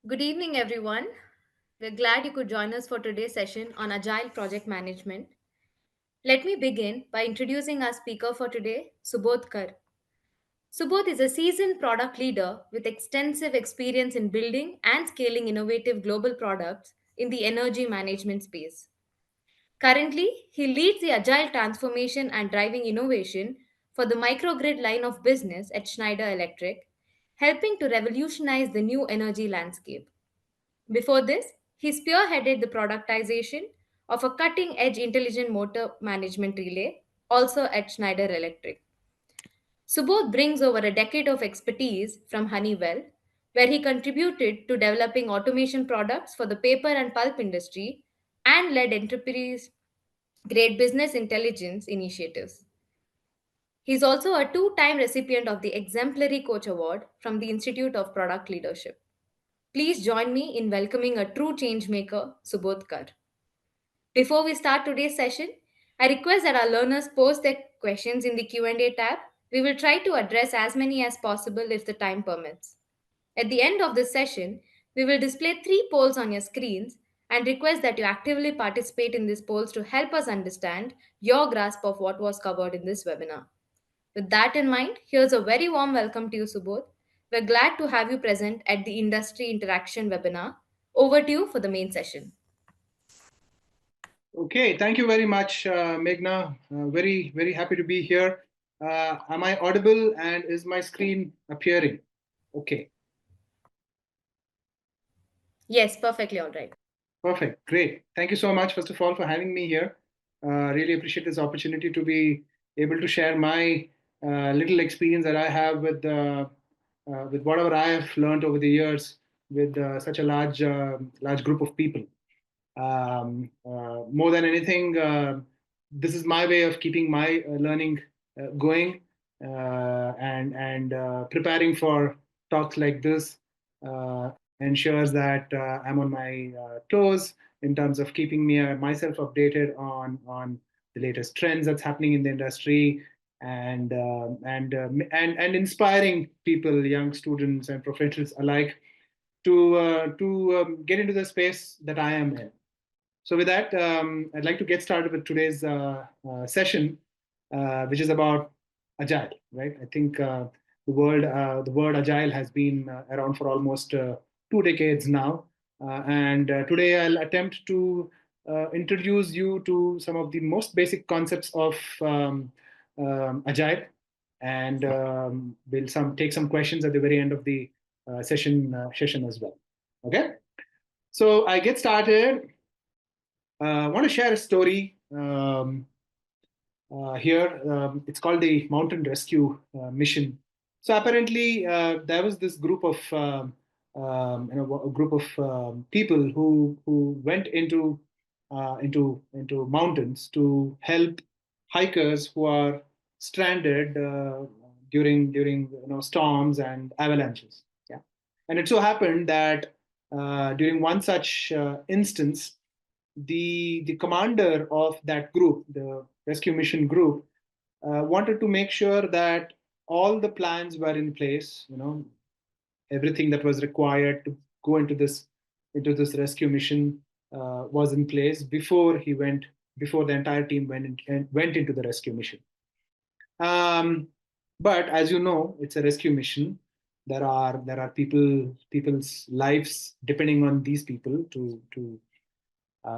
Good evening, everyone. We're glad you could join us for today's session on Agile Project Management. Let me begin by introducing our speaker for today, Subodh Kar. Subodh is a seasoned product leader with extensive experience in building and scaling innovative global products in the energy management space. Currently, he leads the Agile transformation and driving innovation for the microgrid line of business at Schneider Electric, helping to revolutionize the new energy landscape. Before this, he spearheaded the productization of a cutting edge intelligent motor management relay, also at Schneider Electric. Subodh brings over a decade of expertise from Honeywell, where he contributed to developing automation products for the paper and pulp industry and led enterprise grade business intelligence initiatives. He is also a two-time recipient of the Exemplary Coach Award from the Institute of Product Leadership. Please join me in welcoming a true changemaker, Subodh Kar. Before we start today's session, I request that our learners post their questions in the Q&A tab. We will try to address as many as possible if the time permits. At the end of this session, we will display three polls on your screens and request that you actively participate in these polls to help us understand your grasp of what was covered in this webinar. With that in mind, here's a very warm welcome to you, Subodh. We're glad to have you present at the Industry Interaction webinar. Over to you for the main session. Okay, thank you very much, Meghna. Very happy to be here. Am I audible and is my screen appearing? Okay, Yes, perfectly all right. perfect, great. Thank you so much, first of all, for having me here. Really appreciate this opportunity to be able to share my little experience that I have with whatever I have learned over the years with such a large group of people. More than anything, this is my way of keeping my learning going and preparing for talks like this ensures that I'm on my toes in terms of keeping myself updated on the latest trends that's happening in the industry and inspiring people, young students and professionals alike, to get into the space that I am in. So with that, I'd like to get started with today's session, which is about agile. Right? I think the word agile has been around for almost 2 decades now, and today I'll attempt to introduce you to some of the most basic concepts of agile, and we'll take some questions at the very end of the session as well. Okay, so I get started. I want to share a story here. It's called the Mountain Rescue Mission. So apparently, there was this group of a group of people who went into mountains to help hikers who are stranded during storms and avalanches. Yeah, and it so happened that during one such instance, the commander of that group, the rescue mission group, wanted to make sure that all the plans were in place. Everything that was required to go into this rescue mission was in place before the entire team went into the rescue mission. Um, but as you know, it's a rescue mission. There are people's lives depending on these people to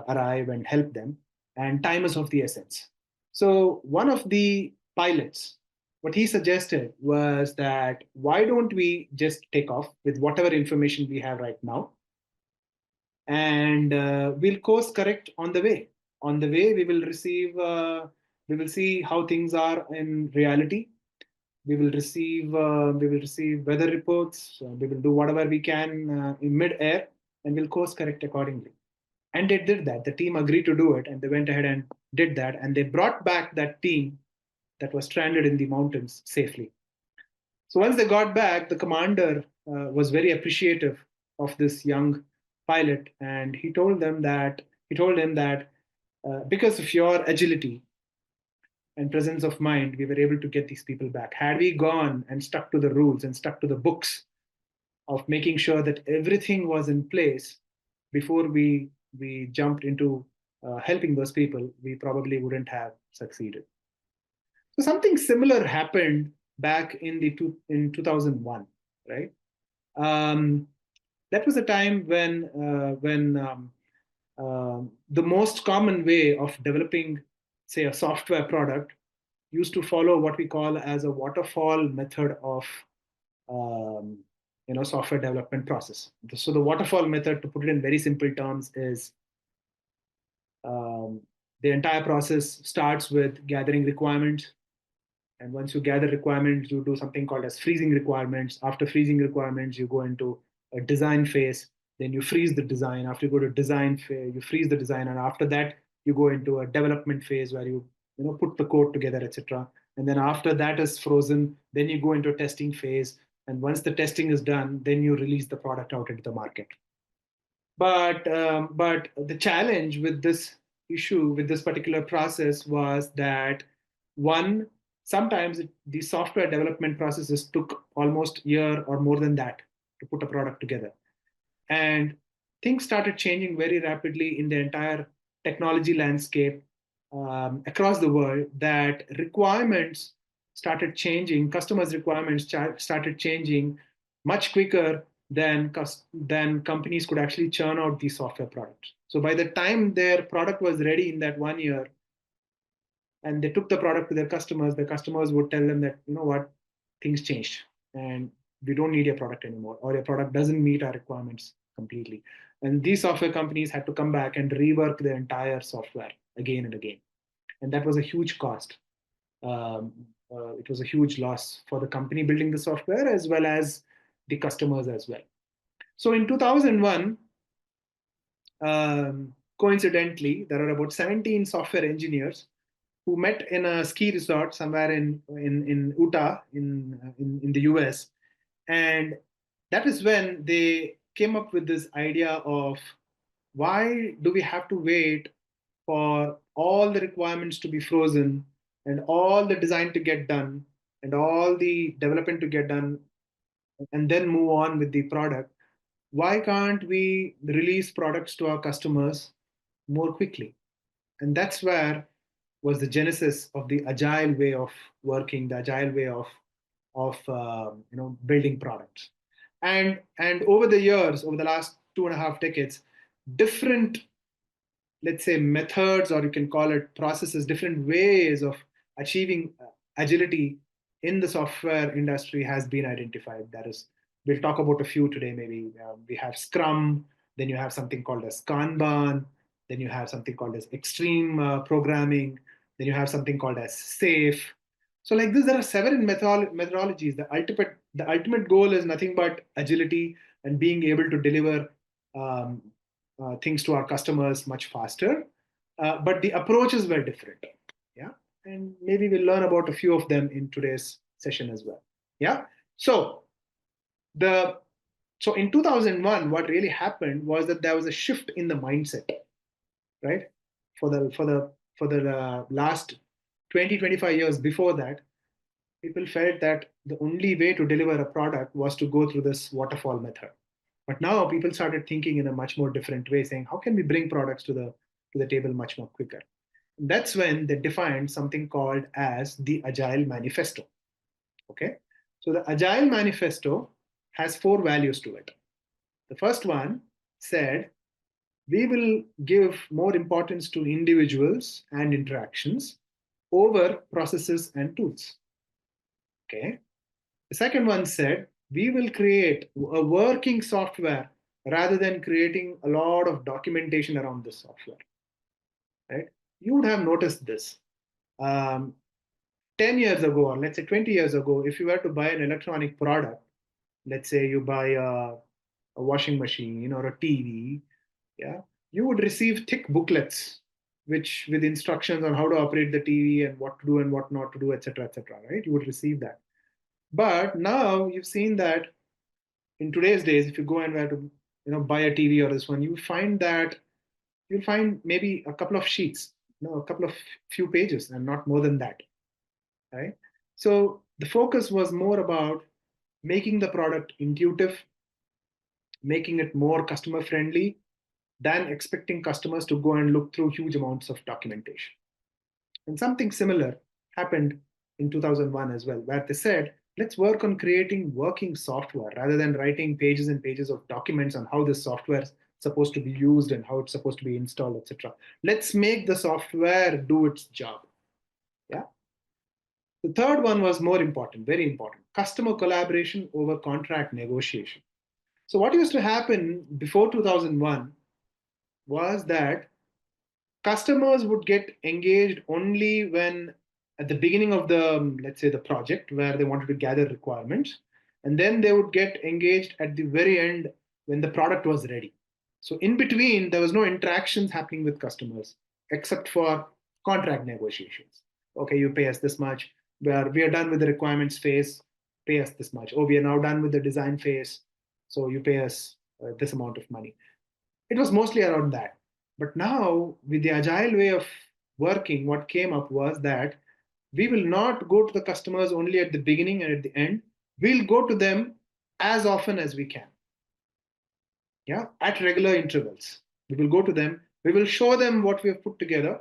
arrive and help them, and time is of the essence. So one of the pilots, what he suggested was that why don't we just take off with whatever information we have right now, and we'll course correct on the way. On the way, we will see how things are in reality. We will receive weather reports. We will do whatever we can in mid-air, and we'll course correct accordingly. And they did that. The team agreed to do it, and they went ahead and did that. And they brought back that team that was stranded in the mountains safely. So once they got back, the commander was very appreciative of this young pilot, and he told him that because of your agility and presence of mind, we were able to get these people back. Had we gone and stuck to the rules and stuck to the books, of making sure that everything was in place before we jumped into helping those people, we probably wouldn't have succeeded. So something similar happened back in 2001, right? Um, that was a time when the most common way of developing, say, a software product used to follow what we call as a waterfall method of um, software development process. So the waterfall method, to put it in very simple terms, is um, the entire process starts with gathering requirements. And once you gather requirements, you do something called as freezing requirements. After freezing requirements, you go into a design phase. Then you freeze the design. After you go to design phase, you freeze the design, and after that, you go into a development phase where you put the code together, etc. And then after that is frozen, then you go into a testing phase. And once the testing is done, then you release the product out into the market. But the challenge with this issue, with this particular process, was that one, sometimes the software development processes took almost a year or more than that to put a product together. And things started changing very rapidly in the entire technology landscape across the world, that requirements started changing, customers' requirements started changing much quicker than companies could actually churn out these software products. So by the time their product was ready in that 1 year, and they took the product to their customers, the customers would tell them that, you know what, things changed and we don't need your product anymore, or your product doesn't meet our requirements completely. And these software companies had to come back and rework the entire software again and again. And that was a huge cost. Um, it was a huge loss for the company building the software as well as the customers as well. So in 2001, coincidentally, there are about 17 software engineers who met in a ski resort somewhere in Utah in the US. And that is when they came up with this idea of, why do we have to wait for all the requirements to be frozen and all the design to get done and all the development to get done and then move on with the product? Why can't we release products to our customers more quickly? And that's where was the genesis of the agile way of working, the agile way of building products. And over the years, over the last 2.5 decades, different, let's say, methods, or you can call it processes, different ways of achieving agility in the software industry has been identified. That is, we'll talk about a few today. Maybe we have Scrum, then you have something called as Kanban, then you have something called as extreme programming, then you have something called as SAFe. So like this, there are several methodologies. The ultimate goal is nothing but agility and being able to deliver um, things to our customers much faster. But the approaches were different. Yeah. And maybe we'll learn about a few of them in today's session as well. Yeah. So the so in 2001, what really happened was that there was a shift in the mindset, right? For the last 20-25 years before that, people felt that the only way to deliver a product was to go through this waterfall method. But now people started thinking in a much more different way, saying, how can we bring products to the table much more quicker? And that's when they defined something called as the Agile Manifesto. Okay. So the Agile Manifesto has 4 values to it. The first one said, we will give more importance to individuals and interactions over processes and tools. Okay. The second one said, we will create a working software rather than creating a lot of documentation around the software. Right? You would have noticed this. Um, 10 years ago, or let's say 20 years ago, if you were to buy an electronic product, let's say you buy a washing machine or a TV, yeah, you would receive thick booklets which with instructions on how to operate the TV and what to do and what not to do, etc., right? You would receive that. But now you've seen that in today's days, if you go and were to buy a TV or this one, you find that you'll find maybe a couple of sheets, a couple of few pages, and not more than that, right? So the focus was more about making the product intuitive, making it more customer friendly than expecting customers to go and look through huge amounts of documentation. And something similar happened in 2001 as well, where they said, let's work on creating working software rather than writing pages and pages of documents on how this software is supposed to be used and how it's supposed to be installed, etc. Let's make the software do its job. Yeah. The third one was more important, very important, customer collaboration over contract negotiation. So, what used to happen before 2001 was that customers would get engaged only when at the beginning of the let's say the project where they wanted to gather requirements, and then they would get engaged at the very end when the product was ready. So in between there was no interactions happening with customers except for contract negotiations. Okay, you pay us this much, we are done with the requirements phase, pay us this much. Oh, we are now done with the design phase, so you pay us this amount of money. It was mostly around that. But now, with the agile way of working, what came up was that we will not go to the customers only at the beginning and at the end. We'll go to them as often as we can, yeah, at regular intervals. We will go to them, we will show them what we have put together,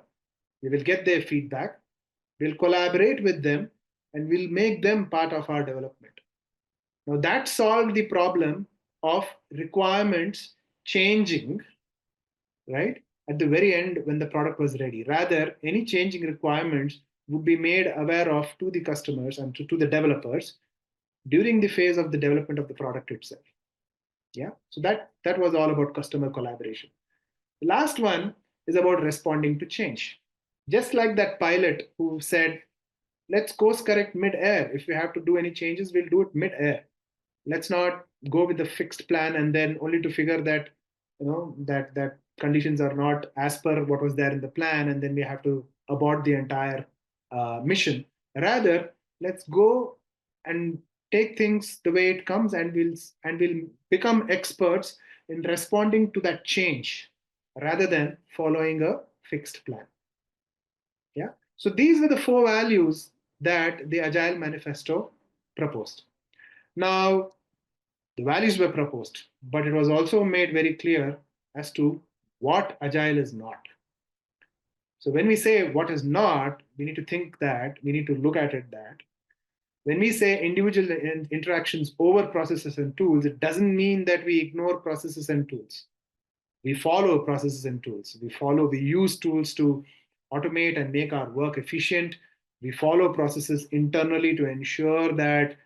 we will get their feedback, we'll collaborate with them, and we'll make them part of our development. Now, that solved the problem of requirements changing, right, at the very end when the product was ready. Rather, any changing requirements would be made aware of to the customers and to the developers during the phase of the development of the product itself. Yeah, so that was all about customer collaboration. The last one is about responding to change. Just like that pilot who said, let's course correct mid-air. If we have to do any changes, we'll do it mid-air. Let's not go with the fixed plan and then only to figure that that conditions are not as per what was there in the plan, and then we have to abort the entire mission. Rather, let's go and take things the way it comes, and we'll become experts in responding to that change rather than following a fixed plan. Yeah. So these were the four values that the Agile Manifesto proposed. Now, the values were proposed, but it was also made very clear as to what Agile is not. So when we say what is not, we need to think that, we need to look at it that when we say individual interactions over processes and tools, it doesn't mean that we ignore processes and tools. We follow processes and tools. We use tools to automate and make our work efficient. We follow processes internally to ensure that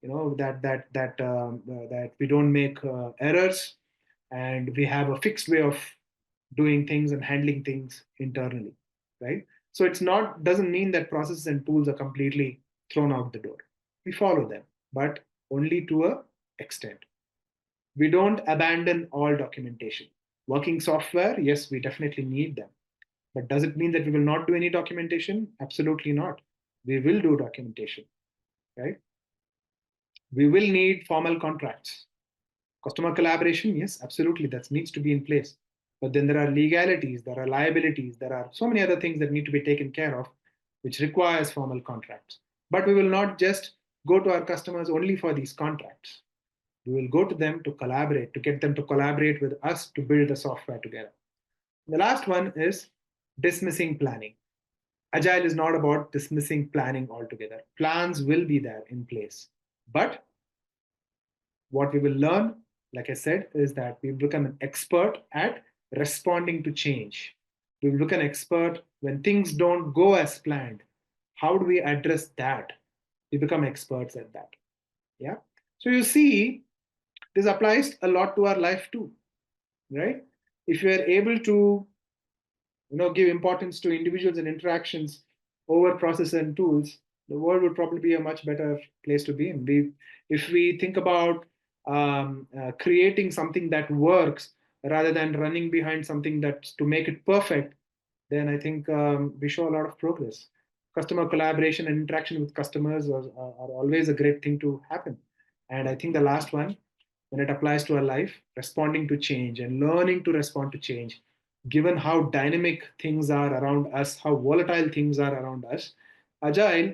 that we don't make errors, and we have a fixed way of doing things and handling things internally, right? So it's not doesn't mean that processes and tools are completely thrown out the door. We follow them, but only to a extent. We don't abandon all documentation. Working software, yes, we definitely need them. But does it mean that we will not do any documentation? Absolutely not. We will do documentation, right? We will need formal contracts. Customer collaboration, yes, absolutely, that needs to be in place. But then there are legalities, there are liabilities, there are so many other things that need to be taken care of, which requires formal contracts. But we will not just go to our customers only for these contracts. We will go to them to collaborate, to get them to collaborate with us to build the software together. The last one is dismissing planning. Agile is not about dismissing planning altogether. Plans will be there in place. But what we will learn, like I said, is that we become an expert at responding to change. We will become an expert when things don't go as planned. How do we address that? We become experts at that. Yeah. So you see, this applies a lot to our life too, right? If you are able to give importance to individuals and interactions over process and tools, the world would probably be a much better place to be in. If we think about creating something that works rather than running behind something that's to make it perfect, then I think we show a lot of progress. Customer collaboration and interaction with customers are always a great thing to happen. And I think the last one, when it applies to our life, responding to change and learning to respond to change, given how dynamic things are around us, how volatile things are around us, agile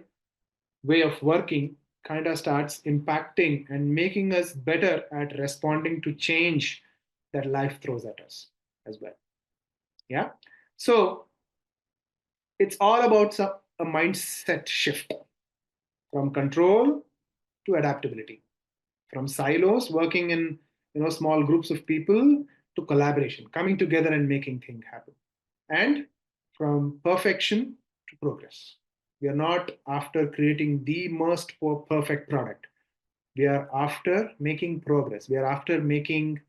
way of working kind of starts impacting and making us better at responding to change that life throws at us as well. Yeah. So it's all about a mindset shift from control to adaptability, from silos working in small groups of people to collaboration, coming together and making things happen, and from perfection to progress. We are not after creating the most perfect product. We are after making progress. We are after making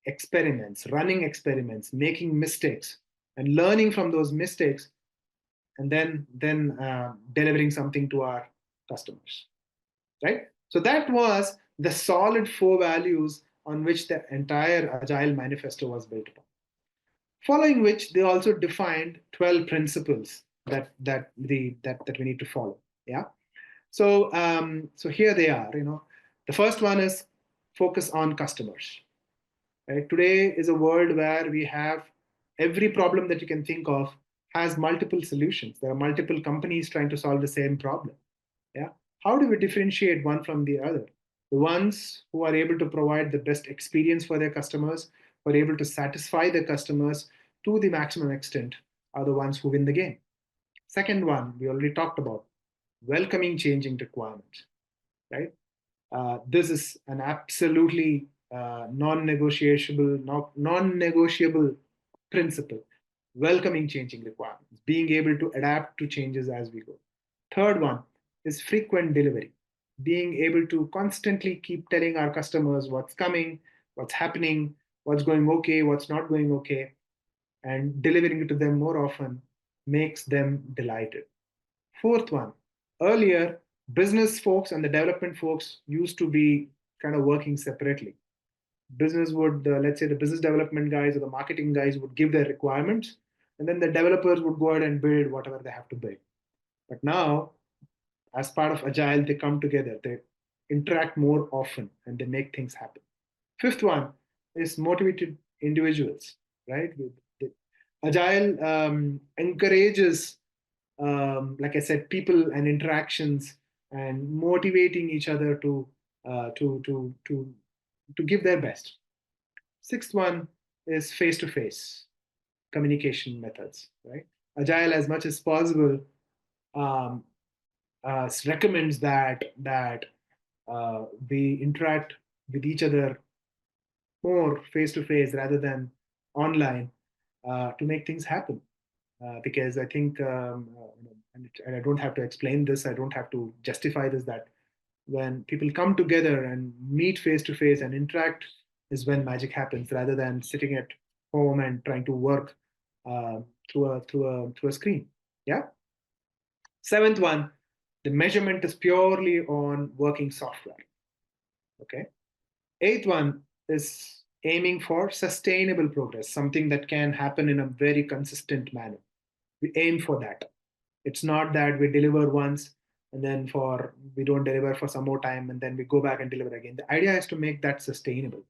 experiments, running experiments, making mistakes, and learning from those mistakes, and then delivering something to our customers. Right. So that was the solid four values on which the entire Agile manifesto was built upon. Following which, they also defined 12 principles that we need to follow. Yeah. So here they are. The first one is focus on customers. Right? Today is a world where we have every problem that you can think of has multiple solutions. There are multiple companies trying to solve the same problem. Yeah. How do we differentiate one from the other? The ones who are able to provide the best experience for their customers, who are able to satisfy their customers to the maximum extent, are the ones who win the game. Second one, we already talked about welcoming changing requirements, right? This is an absolutely non-negotiable principle. Welcoming changing requirements, being able to adapt to changes as we go. Third one is frequent delivery, being able to constantly keep telling our customers what's coming, what's happening, what's going okay, what's not going okay, and delivering it to them more often makes them delighted. Fourth one, earlier, business folks and the development folks used to be kind of working separately. Business would, let's say, the business development guys or the marketing guys would give their requirements, and then the developers would go ahead and build whatever they have to build. But now, as part of Agile, they come together, they interact more often, and they make things happen. Fifth one is motivated individuals, right? Agile encourages, like I said, people and interactions and motivating each other uh, to, to, to, to give their best. Sixth one is face to face communication methods, right? Agile, as much as possible, um, recommends that we interact with each other more face to face rather than online to make things happen. Because I think, and I don't have to explain this, I don't have to justify this, that when people come together and meet face to face and interact is when magic happens, rather than sitting at home and trying to work uh, through a screen. Yeah. Seventh one, the measurement is purely on working software. Okay. Eighth one is aiming for sustainable progress, something that can happen in a very consistent manner. We aim for that. It's not that we deliver once and then we don't deliver for some more time and then we go back and deliver again. The idea is to make that sustainable.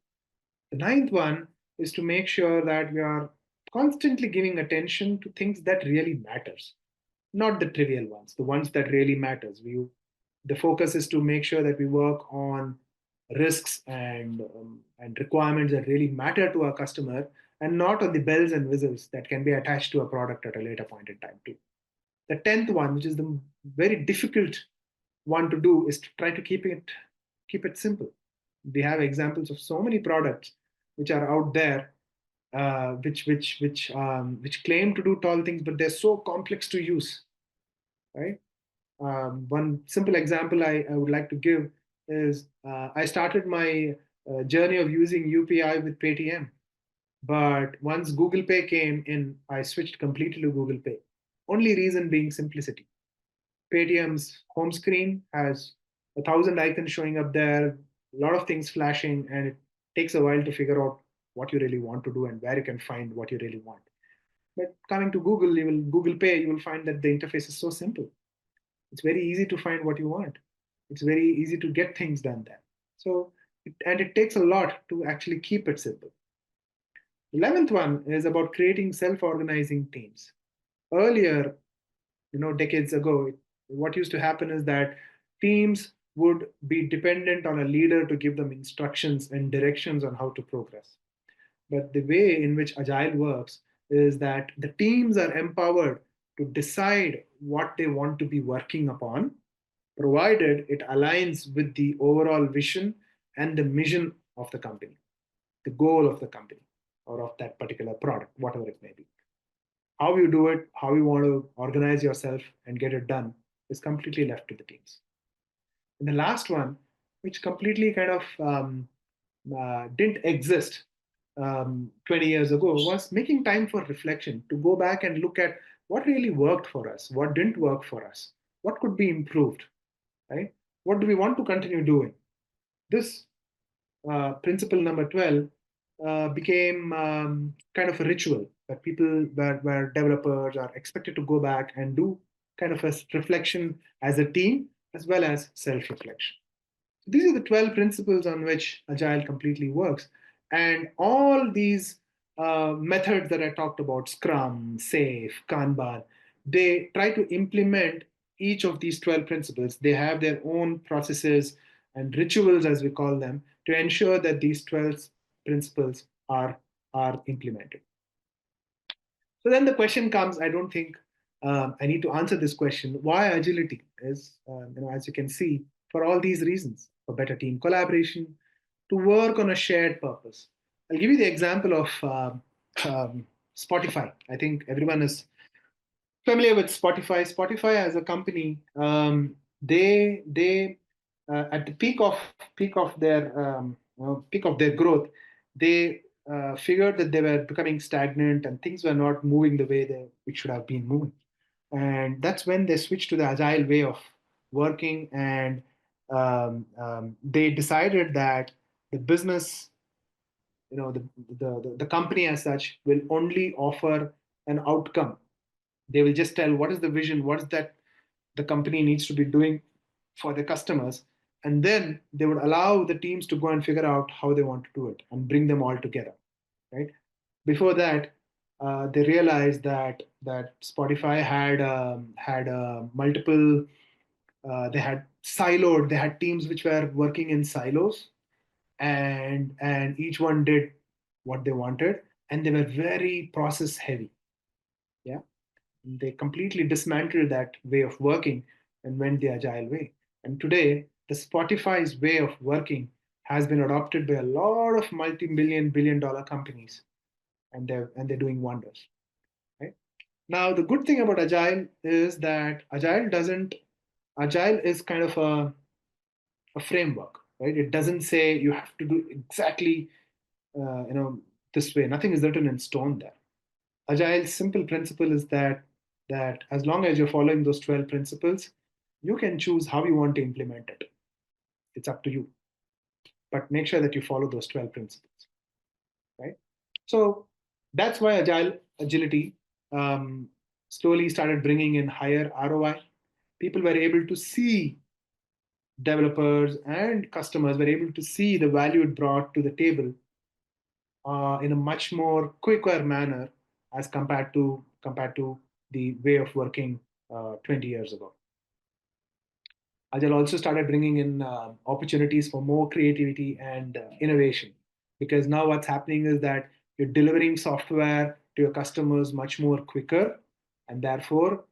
The ninth one is to make sure that we are constantly giving attention to things that really matters, not the trivial ones, the ones that really matters. The focus is to make sure that we work on risks and requirements that really matter to our customer, and not on the bells and whistles that can be attached to a product at a later point in time too. The 10th one, which is the very difficult one to do, is to try to keep it simple. We have examples of so many products which are out there, which claim to do tall things, but they're so complex to use, right? One simple example I would like to give is I started my journey of using UPI with Paytm, but once Google Pay came in, I switched completely to Google Pay. Only reason being simplicity. Paytm's home screen has 1,000 icons showing up there, a lot of things flashing, and it takes a while to figure out what you really want to do and where you can find what you really want. But coming to Google Pay, you will find that the interface is so simple. It's very easy to find what you want. It's very easy to get things done there. And it takes a lot to actually keep it simple. 11th one is about creating self-organizing teams. Earlier, decades ago, what used to happen is that teams would be dependent on a leader to give them instructions and directions on how to progress. But the way in which Agile works is that the teams are empowered to decide what they want to be working upon, provided it aligns with the overall vision and the mission of the company, the goal of the company, or of that particular product, whatever it may be. How you do it, how you want to organize yourself and get it done is completely left to the teams. And the last one, which completely kind of didn't exist 20 years ago, was making time for reflection, to go back and look at what really worked for us, what didn't work for us, what could be improved, right? What do we want to continue doing? This principle number 12 became kind of a ritual that people, where developers are expected to go back and do kind of a reflection as a team as well as self reflection. These are the 12 principles on which Agile completely works. And all these methods that I talked about, Scrum, SAFe, Kanban, they try to implement each of these 12 principles. They have their own processes and rituals, as we call them, to ensure that these 12 principles are implemented. So then the question comes, I don't think I need to answer this question. Why agility? Is, as you can see, for all these reasons, for better team collaboration, to work on a shared purpose. I'll give you the example of Spotify. I think everyone is familiar with Spotify. Spotify as a company, they at the peak of their growth, they figured that they were becoming stagnant and things were not moving the way it should have been moving. And that's when they switched to the agile way of working, and they decided that the business, the company as such, will only offer an outcome. They will just tell what is the vision, what is that the company needs to be doing for the customers, and then they would allow the teams to go and figure out how they want to do it and bring them all together, right? Before that, they realized that Spotify had multiple. They had siloed. They had teams which were working in silos, and each one did what they wanted, and they were very process heavy. Yeah, they completely dismantled that way of working and went the agile way. And today, the Spotify's way of working has been adopted by a lot of multi-million billion-dollar companies, and they're doing wonders. Right? Now, the good thing about agile is that agile is kind of a framework, right? It doesn't say you have to do exactly uh, you know this way. Nothing is written in stone there. Agile's simple principle is that as long as you're following those 12 principles, you can choose how you want to implement it. It's up to you. But make sure that you follow those 12 principles, right? So that's why agility slowly started bringing in higher ROI. People were able to see, developers and customers were able to see the value it brought to the table in a much more quicker manner as compared to the way of working 20 years ago. Agile also started bringing in opportunities for more creativity and innovation, because now what's happening is that you're delivering software to your customers much more quicker, and therefore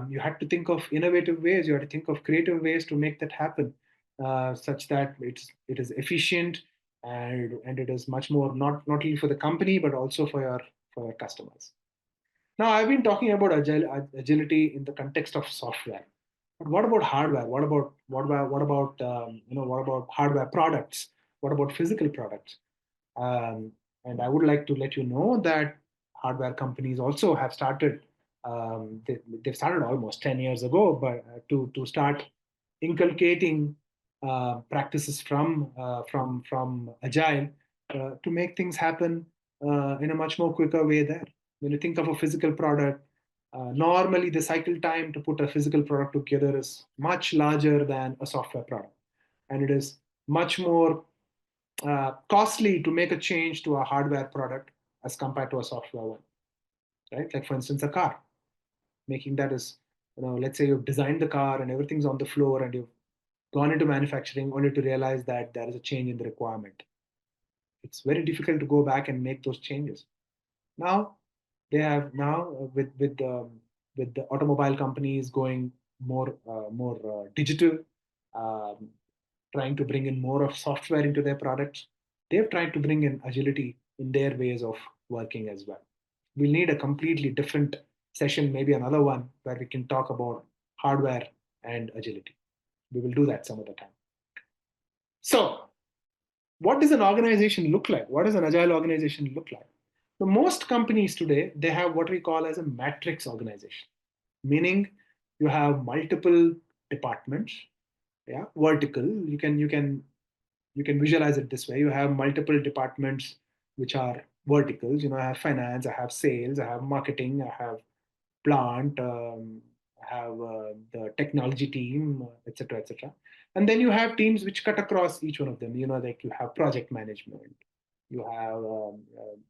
you had to think of innovative ways, you had to think of creative ways to make that happen, such that it is efficient, and it is much more, not only for the company but also for your customers. Now, I've been talking about agility in the context of software, but what about hardware? What about hardware products? What about physical products? And I would like to let you know that hardware companies also have started. They've started almost 10 years ago, but to start inculcating practices from agile to make things happen in a much more quicker way there. When you think of a physical product, normally the cycle time to put a physical product together is much larger than a software product, and it is much more costly to make a change to a hardware product as compared to a software one, right? Like, for instance, a car. Making that is, let's say you've designed the car and everything's on the floor, and you've gone into manufacturing only to realize that there is a change in the requirement. It's very difficult to go back and make those changes. Now they have now with the automobile companies going more digital, um, trying to bring in more of software into their products. They've tried to bring in agility in their ways of working as well. We'll need a completely different session, maybe another one, where we can talk about hardware and agility. We will do that some other time. So, what does an organization look like? What does an agile organization look like? So most companies today, they have what we call as a matrix organization, meaning you have multiple departments, yeah, vertical. You can visualize it this way. You have multiple departments which are verticals. I have finance, I have sales, I have marketing, I have plant, have the technology team, etc., etc. And then you have teams which cut across each one of them. Like you have project management. You have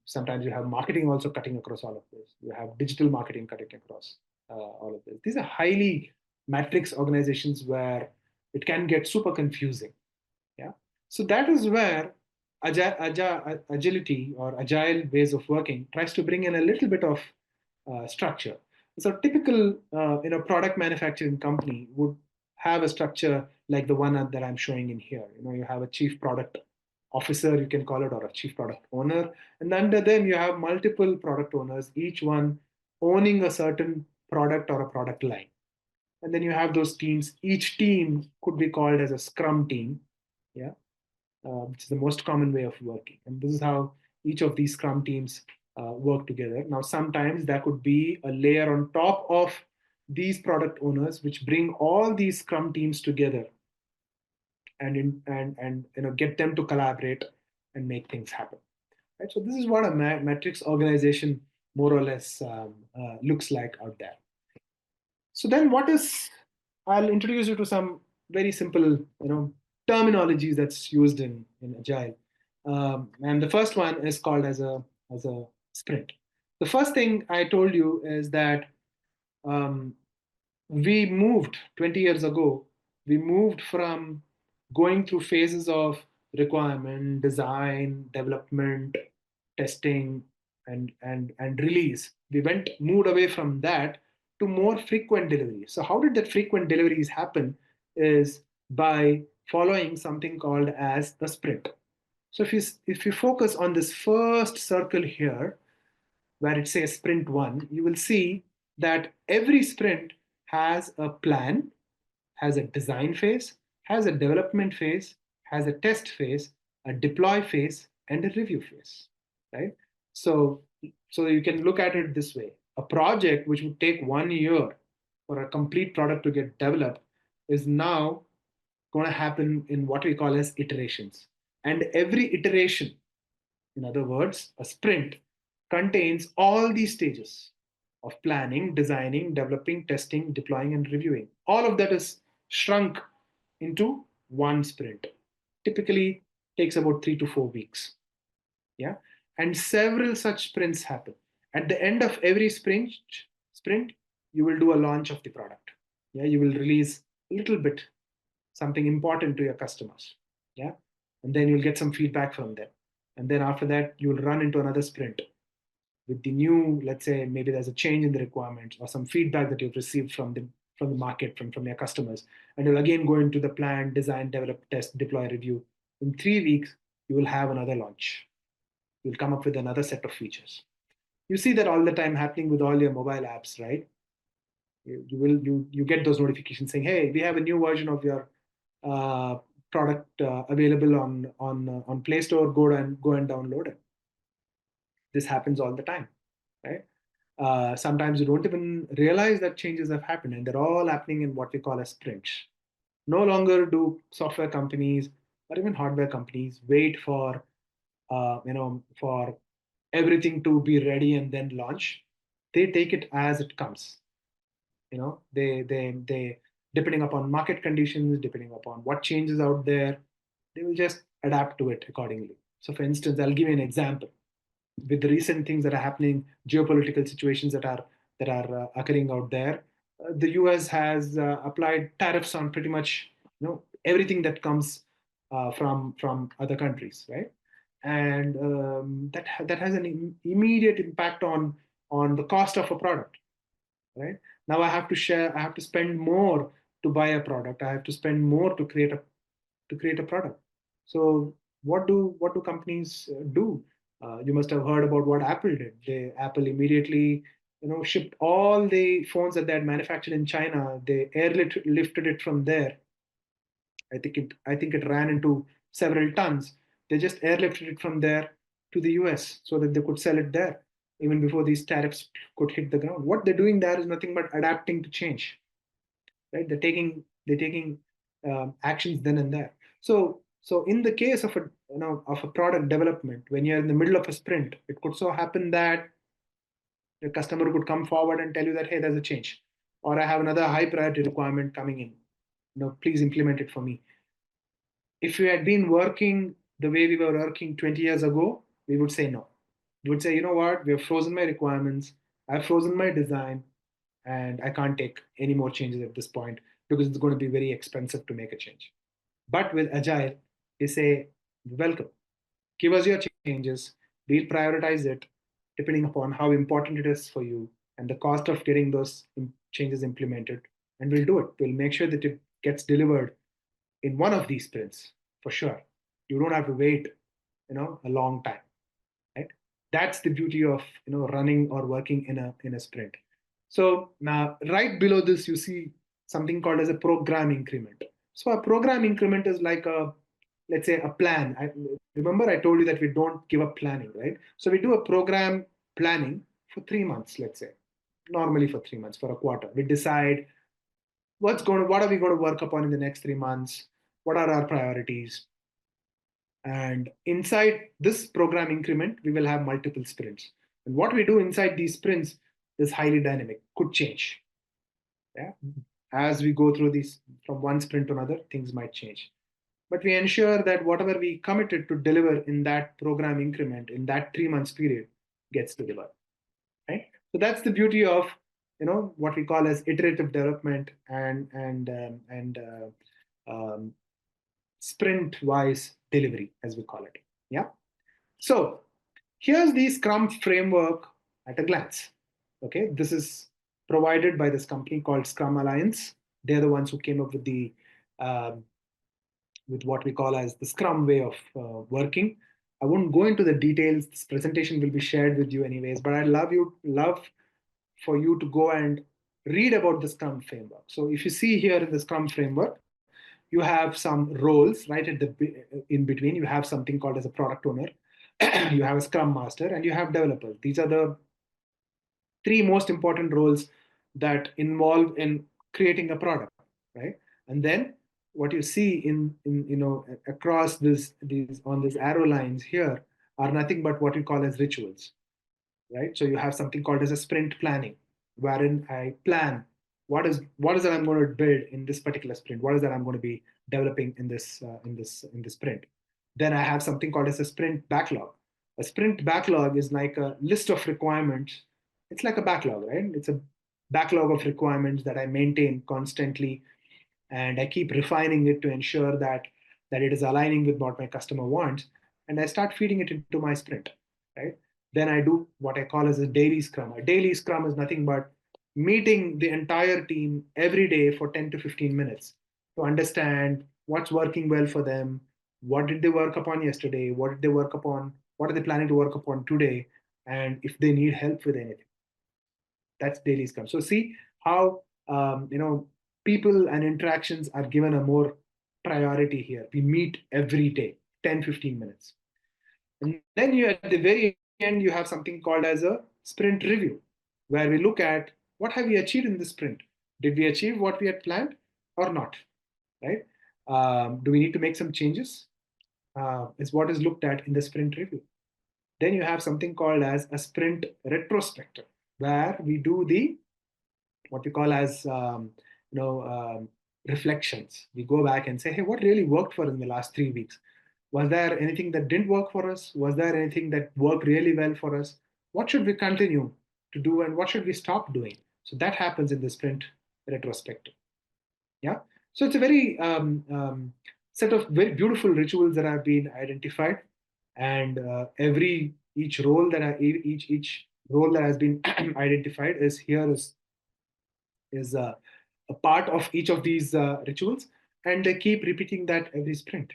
sometimes you have marketing also cutting across all of this. You have digital marketing cutting across all of this. These are highly matrix organizations where it can get super confusing. Yeah. So that is where agility or agile ways of working tries to bring in a little bit of structure. So typical, product manufacturing company would have a structure like the one that I'm showing in here. You have a chief product officer, you can call it, or a chief product owner, and under them you have multiple product owners, each one owning a certain product or a product line. And then you have those teams. Each team could be called as a scrum team. Yeah, which is the most common way of working. And this is how each of these Scrum teams work together. Now, sometimes there could be a layer on top of these product owners, which bring all these Scrum teams together and get them to collaborate and make things happen. Right. So this is what a matrix organization more or less looks like out there. So then what is, I'll introduce you to some very simple, terminologies that's used in Agile. And the first one is called as a sprint. The first thing I told you is that um, we moved 20 years ago, we moved from going through phases of requirement, design, development, testing, and release. We moved away from that to more frequent delivery. So how did that frequent deliveries happen? Is by following something called as the sprint. So if you focus on this first circle here, where it says sprint one, you will see that every sprint has a plan, has a design phase, has a development phase, has a test phase, a deploy phase, and a review phase, right? So, so you can look at it this way. A project which would take 1 year for a complete product to get developed is now going to happen in what we call as iterations. And every iteration, in other words, a sprint, contains all these stages of planning, designing, developing, testing, deploying, and reviewing. All of that is shrunk into one sprint. Typically takes about 3 to 4 weeks. Yeah. And several such sprints happen. At the end of every sprint, you will do a launch of the product. Yeah, you will release a little bit, something important to your customers. Yeah. And then you'll get some feedback from them. And then after that, you'll run into another sprint with the new, let's say maybe there's a change in the requirements or some feedback that you've received from the market, from your customers. And you'll again go into the plan, design, develop, test, deploy, review. In 3 weeks, you will have another launch. You'll come up with another set of features. You see that all the time happening with all your mobile apps, right? You get those notifications saying, "Hey, we have a new version of your uh, product available on Play Store. Go and download it." This happens all the time, right? Sometimes you don't even realize that changes have happened, and they're all happening in what we call as sprints. No longer do software companies or even hardware companies wait for everything to be ready and then launch. They take it as it comes. They depending upon market conditions, depending upon what changes out there, they will just adapt to it accordingly. So for instance, I'll give you an example. With the recent things that are happening, geopolitical situations that are occurring out there, the US has applied tariffs on pretty much everything that comes from other countries, right? And that has an immediate impact on the cost of a product, right? Now I have to spend more to buy a product. I have to spend more to create a product. So what do companies do? You must have heard about what Apple did. Apple immediately, shipped all the phones that they had manufactured in China. They lifted it from there. I think it ran into several tons. They just airlifted it from there to the US so that they could sell it there even before these tariffs could hit the ground. What they're doing there is nothing but adapting to change, right? They're taking actions then and there. So in the case of a product development, when you're in the middle of a sprint, it could so happen that the customer could come forward and tell you that, hey, there's a change, or I have another high priority requirement coming in. Please implement it for me. If we had been working the way we were working 20 years ago, we would say no. We would say, you know what, we have frozen my requirements, I've frozen my design, and I can't take any more changes at this point because it's going to be very expensive to make a change. But with Agile, they say, welcome, give us your changes, we'll prioritize it depending upon how important it is for you and the cost of getting those changes implemented. And we'll do it. We'll make sure that it gets delivered in one of these sprints for sure. You don't have to wait, a long time, right? That's the beauty of running or working in a sprint. So now, right below this, you see something called as a program increment. So a program increment is like let's say a plan. Remember I told you that we don't give up planning, right? So we do a program planning for 3 months, let's say, normally for 3 months, for a quarter. We decide what are we going to work upon in the next 3 months, what are our priorities, and inside this program increment, we will have multiple sprints. And what we do inside these sprints is highly dynamic, could change. Yeah? As we go through these from one sprint to another, things might change. But we ensure that whatever we committed to deliver in that program increment, in that 3 months period, gets delivered. Right? So that's the beauty of what we call as iterative development and sprint wise delivery, as we call it. Yeah. So here's the Scrum framework at a glance. Okay, this is provided by this company called Scrum Alliance. They're the ones who came up um, with what we call as the Scrum way of working. I won't go into the details. This presentation will be shared with you anyways, but I'd love for you to go and read about the Scrum framework. So if you see here in the Scrum framework, you have some roles right at the in between. You have something called as a product owner, you have a Scrum master, and you have developers. These are the three most important roles that involve in creating a product, right? And then what you see in across these on these arrow lines here are nothing but what we call as rituals, right? So you have something called as a sprint planning, wherein I plan what is that I'm going to build in this particular sprint, what is that I'm going to be developing in this sprint. Then I have something called as a sprint backlog. A sprint backlog is like a list of requirements. It's like a backlog, right? It's a backlog of requirements that I maintain constantly, and I keep refining it to ensure that it is aligning with what my customer wants, and I start feeding it into my sprint, right? Then I do what I call as a daily scrum. A daily scrum is nothing but meeting the entire team every day for 10 to 15 minutes to understand what's working well for them, what did they work upon yesterday, what did they work upon, what are they planning to work upon today, and if they need help with anything. That's daily scrum. So see how people and interactions are given a more priority here. We meet every day, 10, 15 minutes. And then you at the very end, you have something called as a sprint review, where we look at what have we achieved in the sprint. Did we achieve what we had planned or not? Right? Do we need to make some changes? Is what is looked at in the sprint review. Then you have something called as a sprint retrospective, where we do the what we call as you know reflections. We go back and say, hey, what really worked for us in the last 3 weeks? Was there anything that didn't work for us? Was there anything that worked really well for us? What should we continue to do, and what should we stop doing? So that happens in the sprint retrospective. Yeah. So it's a very set of very beautiful rituals that have been identified, and every each role that each role that has been identified is here is a part of each of these rituals, and they keep repeating that every sprint,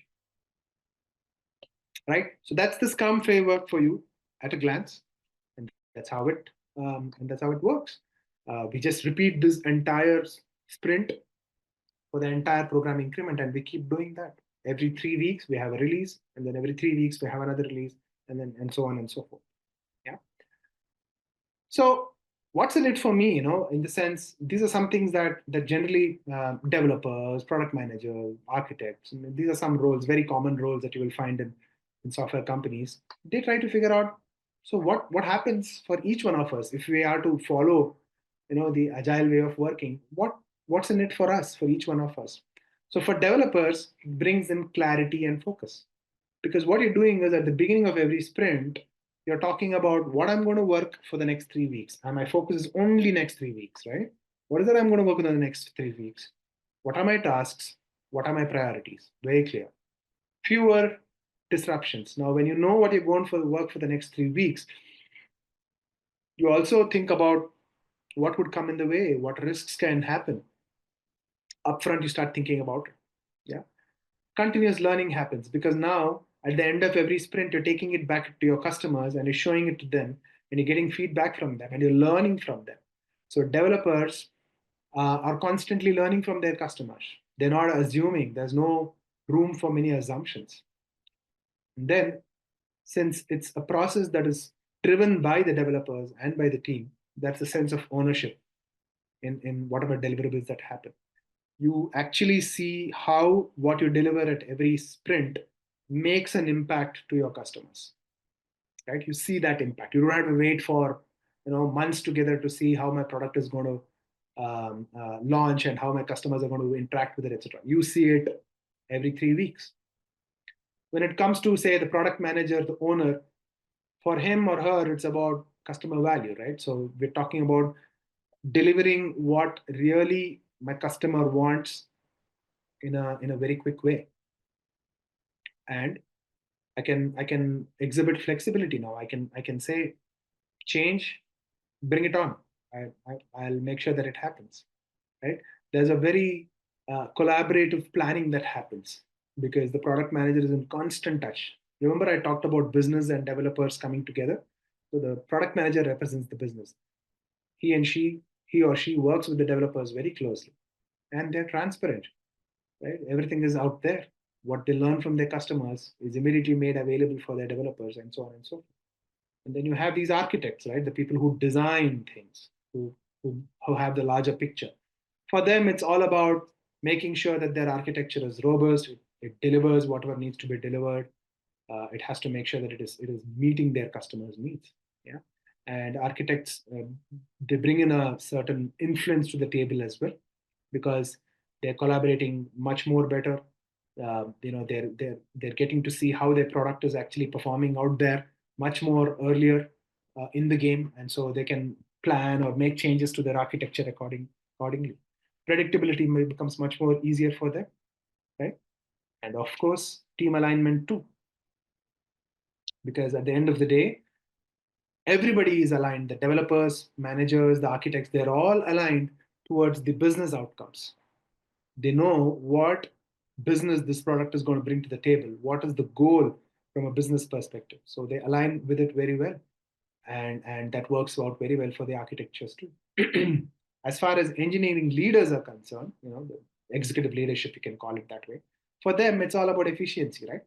right? So that's the Scrum framework for you at a glance, and that's how it works. We just repeat this entire sprint for the entire program increment, and we keep doing that. Every 3 weeks we have a release, and then every 3 weeks we have another release, and so on and so forth. Yeah. So what's in it for me, in the sense, these are some things that generally developers, product managers, architects, these are some roles, very common roles that you will find in software companies. They try to figure out, so what happens for each one of us if we are to follow, the agile way of working. What's in it for us, for each one of us? So for developers, it brings in clarity and focus, because what you're doing is, at the beginning of every sprint, you're talking about what I'm going to work for the next 3 weeks, and my focus is only next 3 weeks, right? What is it I'm going to work on in the next 3 weeks? What are my tasks? What are my priorities? Very clear. Fewer disruptions. Now, when you know what you're going for work for the next 3 weeks, you also think about what would come in the way, what risks can happen. Upfront, you start thinking about it. Yeah. Continuous learning happens, because now at the end of every sprint, you're taking it back to your customers and you're showing it to them, and you're getting feedback from them, and you're learning from them. So developers are constantly learning from their customers. They're not assuming. There's no room for many assumptions. And then, since it's a process that is driven by the developers and by the team, that's a sense of ownership in whatever deliverables that happen. You actually see how what you deliver at every sprint makes an impact to your customers, right? You see that impact. You don't have to wait for months together to see how my product is going to launch and how my customers are going to interact with it, etc. You see it every 3 weeks. When it comes to, say, the product manager, the owner, for him or her, it's about customer value, right? So we're talking about delivering what really my customer wants in a very quick way. And I can exhibit flexibility now. I can say, change, bring it on. I'll make sure that it happens, right? There's a very collaborative planning that happens, because the product manager is in constant touch. Remember, I talked about business and developers coming together. So the product manager represents the business. He and she, he or she works with the developers very closely, and they're transparent, right? Everything is out there. What they learn from their customers is immediately made available for their developers, and so on and so forth. And then you have these architects, right? The people who design things, who have the larger picture. For them, it's all about making sure that their architecture is robust, it delivers whatever needs to be delivered. It has to make sure that it is meeting their customers' needs. Yeah. And architects, they bring in a certain influence to the table as well, because they're collaborating much more better. They're getting to see how their product is actually performing out there much more earlier in the game, and so they can plan or make changes to their architecture accordingly. Predictability becomes much more easier for them, right? And of course, team alignment too, because at the end of the day, everybody is aligned. The developers, managers, the architects, they're all aligned towards the business outcomes. They know what business this product is going to bring to the table, what is the goal from a business perspective. So they align with it very well, and that works out very well for the architectures too. As far as engineering leaders are concerned, the executive leadership, you can call it that way. For them, it's all about efficiency, right?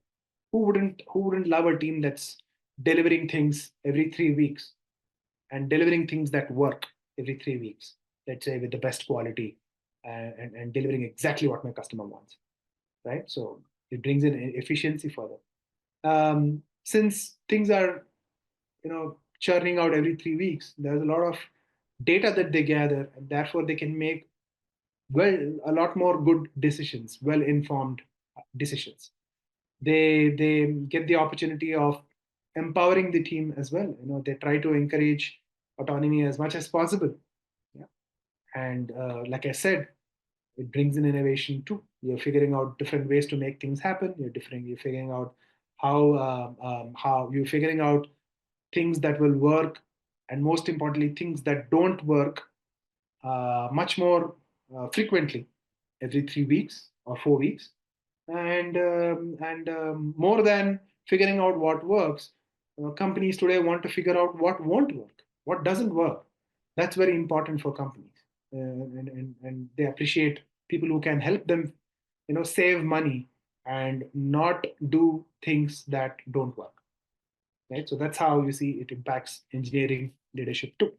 Who wouldn't love a team that's delivering things every 3 weeks, and delivering things that work every 3 weeks, let's say with the best quality, and delivering exactly what my customer wants, right? So it brings in efficiency for them. Since things are, churning out every 3 weeks, there's a lot of data that they gather, and therefore they can make, well, a lot more good decisions, well informed decisions. They get the opportunity of empowering the team as well. They try to encourage autonomy as much as possible. Yeah. And like I said, It brings in innovation too. You're figuring out different ways to make things happen. You're figuring out how you're figuring out things that will work, and most importantly, things that don't work much more frequently, every 3 weeks or 4 weeks, and more than figuring out what works, companies today want to figure out what won't work, what doesn't work. That's very important for companies, and they appreciate people who can help them, save money and not do things that don't work. Right. So that's how you see it impacts engineering leadership too.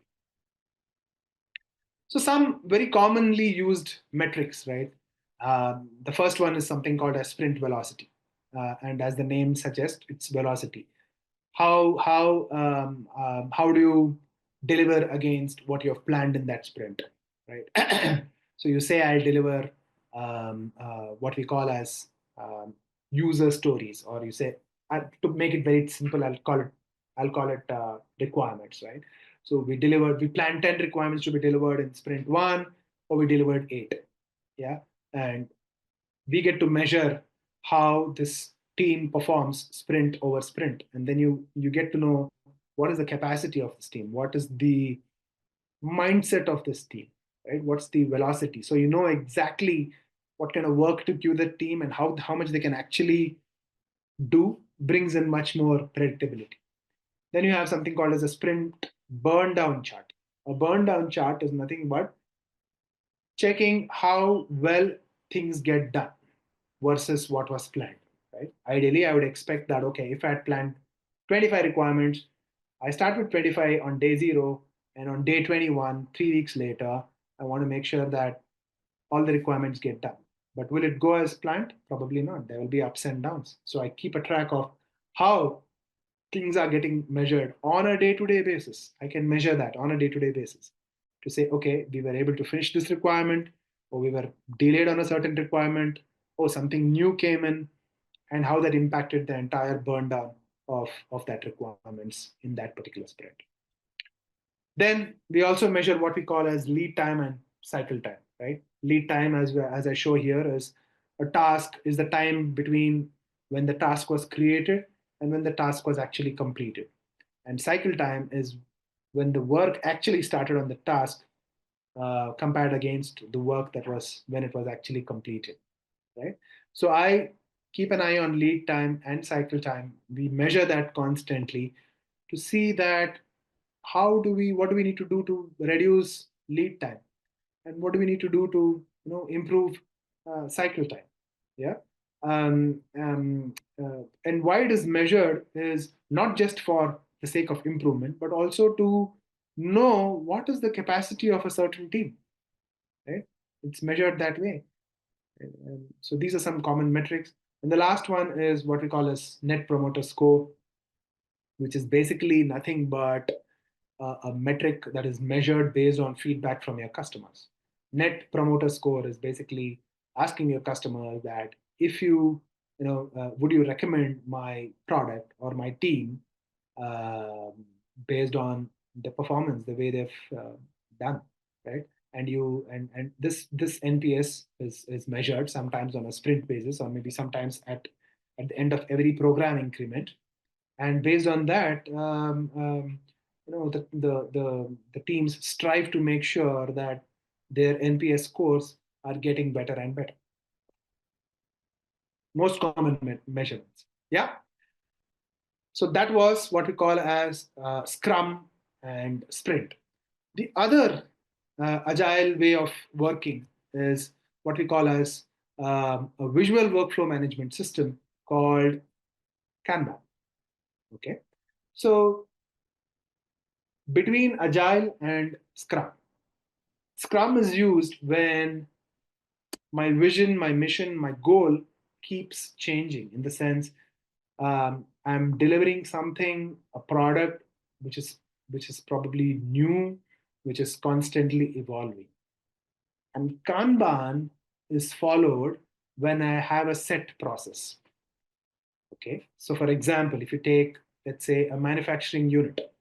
So some very commonly used metrics, right? The first one is something called as sprint velocity, and as the name suggests, it's velocity. How do you deliver against what you have planned in that sprint, right? So you say I'll deliver what we call as user stories, or you say to make it very simple, I'll call it requirements, right? So we planned 10 requirements to be delivered in sprint one, or we delivered eight. Yeah. And we get to measure how this team performs sprint over sprint. And then you get to know what is the capacity of this team, what is the mindset of this team, right? What's the velocity? So you know exactly what kind of work to give the team and how much they can actually do, brings in much more predictability. Then you have something called as a sprint burn down chart. A burn down chart is nothing but checking how well things get done versus what was planned. Right? Ideally, I would expect that, okay, if I had planned 25 requirements, I start with 25 on day zero, and on day 21, 3 weeks later, I want to make sure that all the requirements get done. But will it go as planned? Probably not. There will be ups and downs. So I keep a track of how things are getting measured on a day-to-day basis. I can measure that on a day-to-day basis to say, okay, we were able to finish this requirement, or we were delayed on a certain requirement, or something new came in, and how that impacted the entire burn down of that requirements in that particular sprint. Then we also measure what we call as lead time and cycle time, right? Lead time, as I show here, is a task is the time between when the task was created and when the task was actually completed. And cycle time is when the work actually started on the task compared against the work that was when it was actually completed, right? So I keep an eye on lead time and cycle time. We measure that constantly to see that what do we need to do to reduce lead time, and what do we need to do to improve cycle time. Yeah. And why it is measured is not just for the sake of improvement, but also to know what is the capacity of a certain team, right? It's measured that way. And so these are some common metrics. And the last one is what we call as net promoter score, which is basically nothing but a metric that is measured based on feedback from your customers. Net promoter score is basically asking your customer that if would you recommend my product or my team uh, based on the performance, the way they've done, right? And this NPS is measured sometimes on a sprint basis, or maybe sometimes at the end of every program increment. And based on that, the teams strive to make sure that their NPS scores are getting better and better. Most common measurements. Yeah. So that was what we call as Scrum and Sprint. The other agile way of working is what we call as a visual workflow management system called Kanban. Okay. So between Agile and Scrum, Scrum is used when my vision, my mission, my goal keeps changing, in the sense I'm delivering something, a product which is probably new, which is constantly evolving. And Kanban is followed when I have a set process. Okay. So for example, if you take, let's say, a manufacturing unit,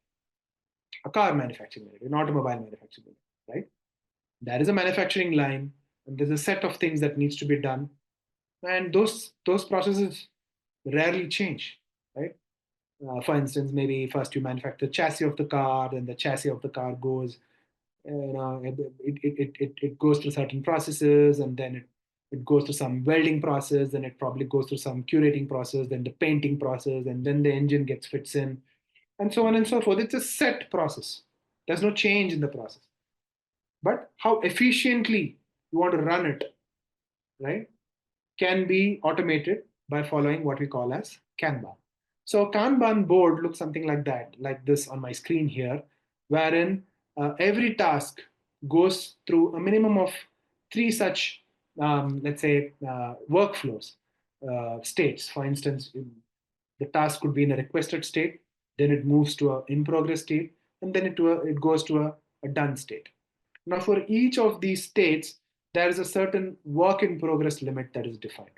a car manufacturing unit, an automobile manufacturing unit, right? There is a manufacturing line. and there's a set of things that needs to be done, and those processes rarely change, right? For instance, maybe first you manufacture the chassis of the car, then the chassis of the car goes, it goes through certain processes, and then it goes through some welding process, then it probably goes through some curating process, then the painting process, and then the engine gets fits in, and so on and so forth. It's a set process. There's no change in the process. But how efficiently you want to run it, right, can be automated by following what we call as Kanban. So Kanban board looks something like that, like this on my screen here, wherein every task goes through a minimum of three such, let's say, workflows, states. For instance, the task could be in a requested state, then it moves to a in progress state, and then it goes to a done state. Now, for each of these states, there is a certain work in progress limit that is defined.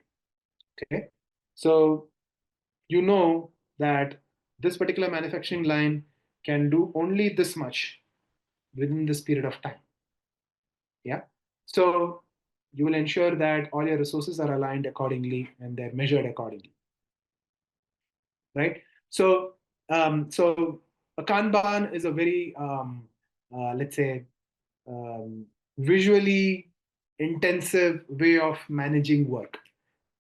Okay, so you know that this particular manufacturing line can do only this much within this period of time. Yeah, so you will ensure that all your resources are aligned accordingly and they're measured accordingly, right? So a Kanban is a very let's say visually intensive way of managing work.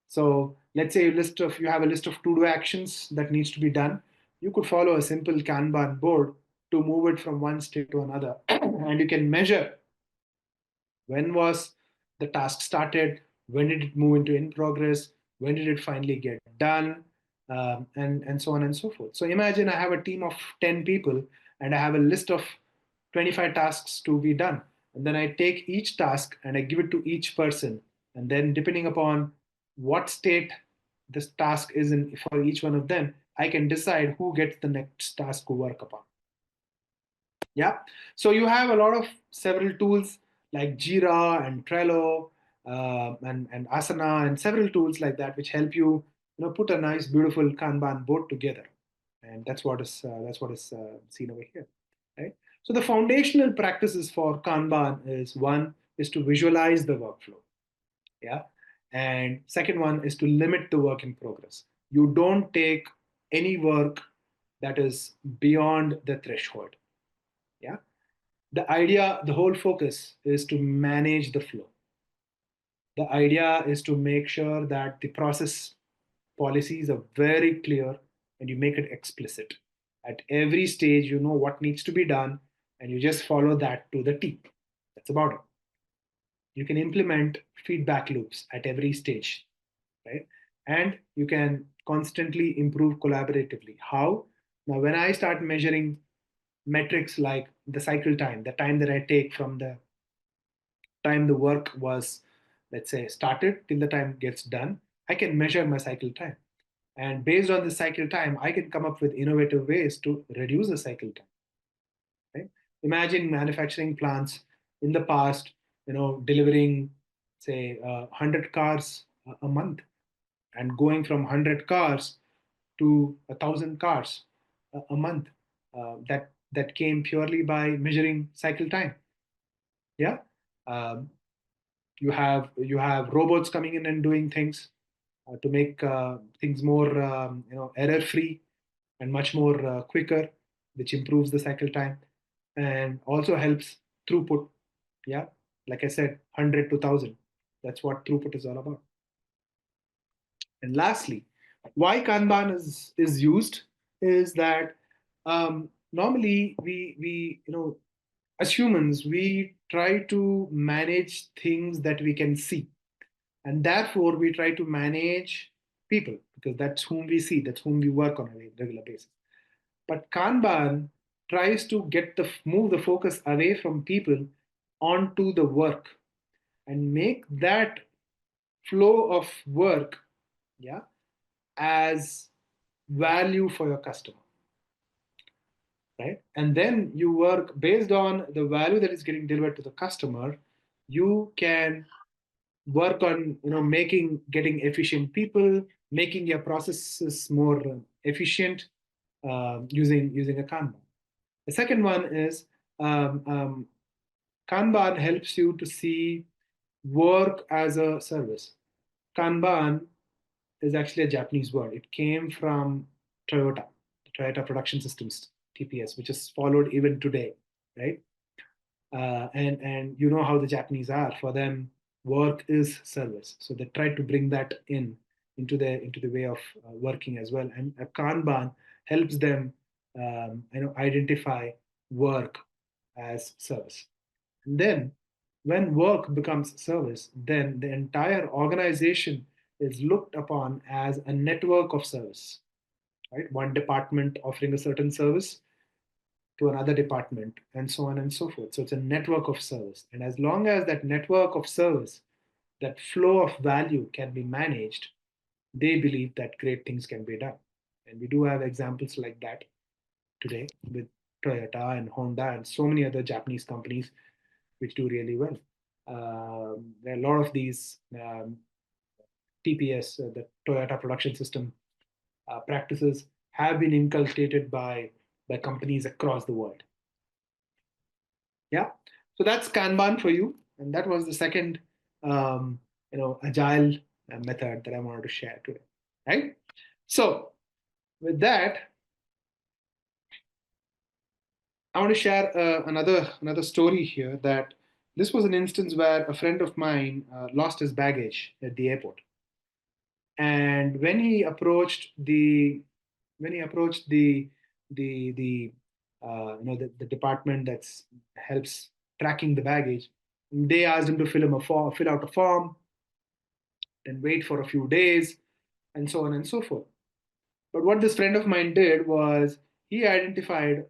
So let's say you have a list of to-do actions that needs to be done. You could follow a simple Kanban board to move it from one state to another, and you can measure when was the task started, when did it move into in progress, when did it finally get done, and so on and so forth. So imagine I have a team of 10 people and I have a list of 25 tasks to be done. And then I take each task and I give it to each person. And then, depending upon what state this task is in for each one of them, I can decide who gets the next task to work upon. Yeah. So you have a lot of several tools like Jira and Trello, and Asana, and several tools like that which help put a nice, beautiful Kanban board together. And that's what is seen over here, right? So the foundational practices for Kanban is, one is to visualize the workflow. Yeah. And second one is to limit the work in progress. You don't take any work that is beyond the threshold. Yeah. The whole focus is to manage the flow. The idea is to make sure that the process policies are very clear and you make it explicit. At every stage, you know what needs to be done, and you just follow that to the T. That's about it. You can implement feedback loops at every stage, right? And you can constantly improve collaboratively. How? Now, when I start measuring metrics like the cycle time, the time that I take from the time the work was, let's say, started till the time it gets done, I can measure my cycle time. And based on the cycle time, I can come up with innovative ways to reduce the cycle time. Right? Imagine manufacturing plants in the past, delivering, say, 100 cars a month, and going from 100 cars to 1,000 cars a month. That came purely by measuring cycle time. Yeah. Um, you have robots coming in and doing things to make things more error free and much more quicker, which improves the cycle time and also helps throughput. Yeah, like I said, 100 to 1,000, that's what throughput is all about. And lastly, why Kanban is used is that normally we as humans we try to manage things that we can see, and therefore we try to manage people because that's whom we see, that's whom we work on a regular basis. But Kanban tries to move the focus away from people onto the work and make that flow of work, yeah, as value for your customer, right? And then you work based on the value that is getting delivered to the customer. You can work on making getting efficient people, making your processes more efficient, using a Kanban. The second one is, Kanban helps you to see work as a service. Kanban is actually a Japanese word. It came from Toyota, Toyota Production Systems, TPS, which is followed even today, right? And you know how the Japanese are. For them, work is service. So they try to bring that into the way of working as well. And a Kanban helps them, identify work as service. And then, when work becomes service, then the entire organization is looked upon as a network of service. Right, one department offering a certain service to another department, and so on and so forth. So it's a network of service. And as long as that network of service, that flow of value can be managed, they believe that great things can be done. And we do have examples like that today with Toyota and Honda and so many other Japanese companies which do really well. There are a lot of these TPS, the Toyota Production System practices, have been inculcated by companies across the world. Yeah. So that's Kanban for you. And that was the second, agile method that I wanted to share today. Right. So with that, I want to share another story here. That this was an instance where a friend of mine lost his baggage at the airport, and when he approached the department that's helps tracking the baggage, they asked him to fill out a form, then wait for a few days, and so on and so forth. But what this friend of mine did was he identified,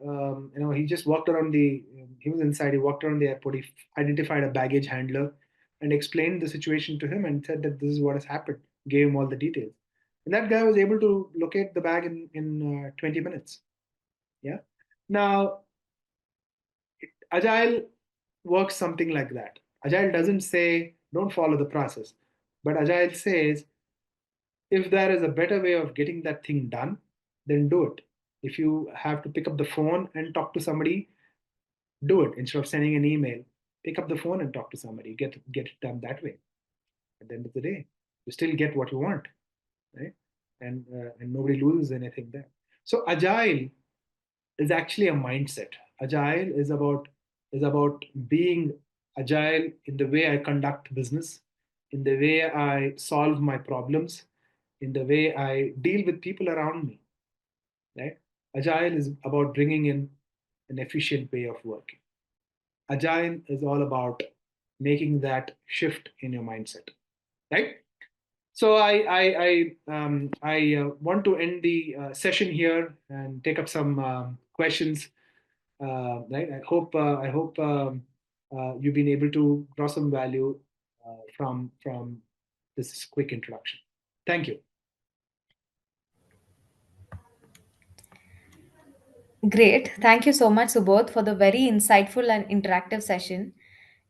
he just walked around he was inside, he walked around the airport, he identified a baggage handler and explained the situation to him and said that this is what has happened, gave him all the details. And that guy was able to locate the bag in 20 minutes. Yeah. Now, Agile works something like that. Agile doesn't say don't follow the process, but Agile says if there is a better way of getting that thing done, then do it. If you have to pick up the phone and talk to somebody, do it instead of sending an email. Pick up the phone and talk to somebody. Get it done that way. At the end of the day, you still get what you want, right? And nobody loses anything there. So agile is actually a mindset. Agile is about being agile in the way I conduct business, in the way I solve my problems, in the way I deal with people around me. Right? Agile is about bringing in an efficient way of working. Agile is all about making that shift in your mindset. Right? So I want to end the session here and take up some questions. Right? I hope you've been able to draw some value from this quick introduction. Thank you. Great. Thank you so much, Subodh, for the very insightful and interactive session.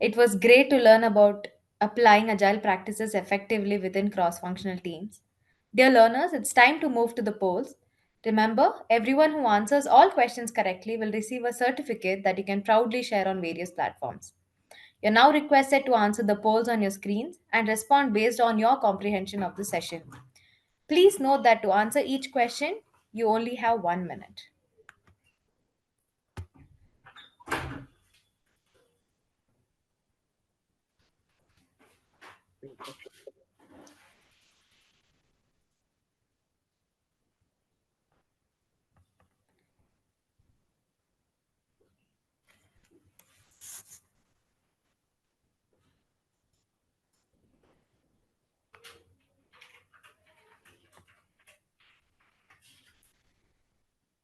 It was great to learn about applying agile practices effectively within cross functional teams. Dear learners, it's time to move to the polls. Remember, everyone who answers all questions correctly will receive a certificate that you can proudly share on various platforms. You're now requested to answer the polls on your screens and respond based on your comprehension of the session. Please note that to answer each question, you only have 1 minute.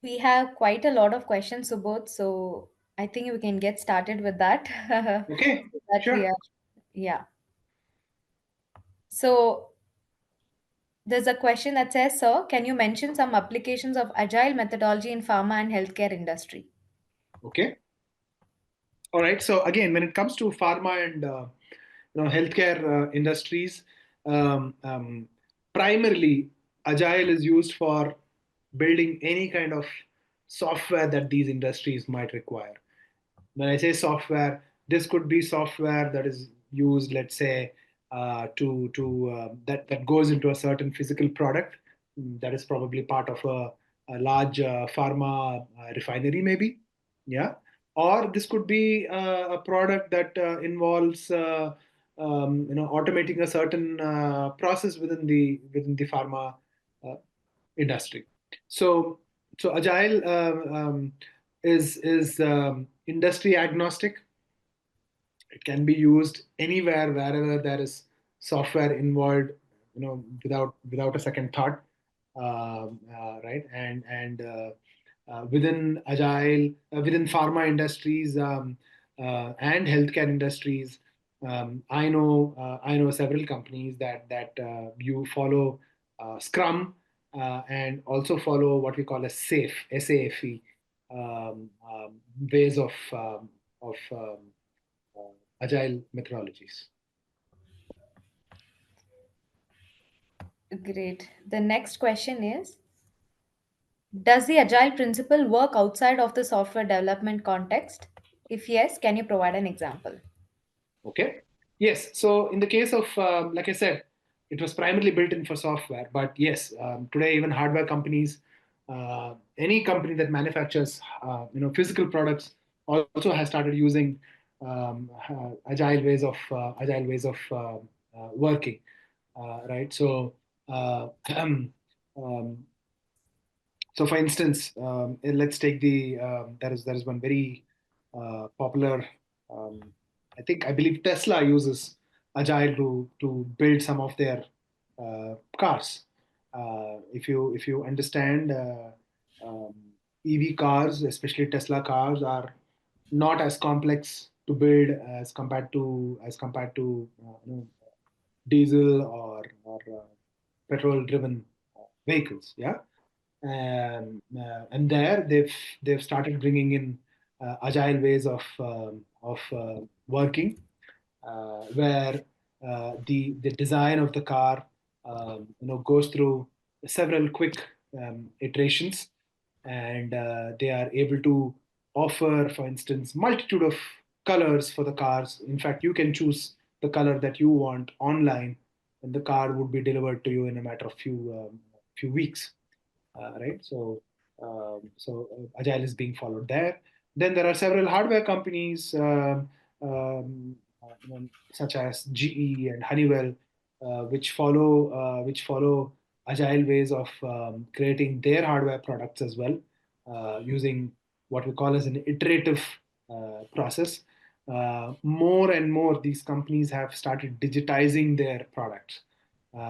We have quite a lot of questions, Subodh, so I think we can get started with that. Okay, So that we sure. are, yeah. So there's a question that says, Sir, can you mention some applications of agile methodology in pharma and healthcare industry? Okay. All right. So again, when it comes to pharma and healthcare industries, um, um, primarily agile is used for building any kind of software that these industries might require. When I say software, this could be software that is used, let's say, that goes into a certain physical product that is probably part of a large pharma refinery, maybe. Yeah. Or this could be a product that involves automating a certain process within the pharma uh, industry. So so agile is industry agnostic. It can be used anywhere, wherever there is software involved, without a second thought, right? And within agile, within pharma industries, and healthcare industries, I know several companies that you follow Scrum, and also follow what we call a SAFE, ways of agile methodologies. Great. The next question is, does the agile principle work outside of the software development context? If yes, can you provide an example? Okay. Yes. So in the case of, like I said, it was primarily built in for software. But yes, today even hardware companies, any company that manufactures, physical products, also has started using agile ways of working. Right. Um, um, So, for instance, let's take there is one very popular. Um, I believe Tesla uses Agile to build some of their cars. If you understand, um, EV cars, especially Tesla cars, are not as complex to build as compared to diesel or petrol driven vehicles. Yeah. And there they've started bringing in agile ways of working, where the design of the car goes through several quick iterations, and they are able to offer, for instance, multitude of colors for the cars. In fact, you can choose the color that you want online, and the car would be delivered to you in a matter of few weeks, right? So Agile is being followed there. Then there are several hardware companies, um, such as GE and Honeywell, which follow Agile ways of creating their hardware products as well, using what we call as an iterative process. More and more, these companies have started digitizing their products,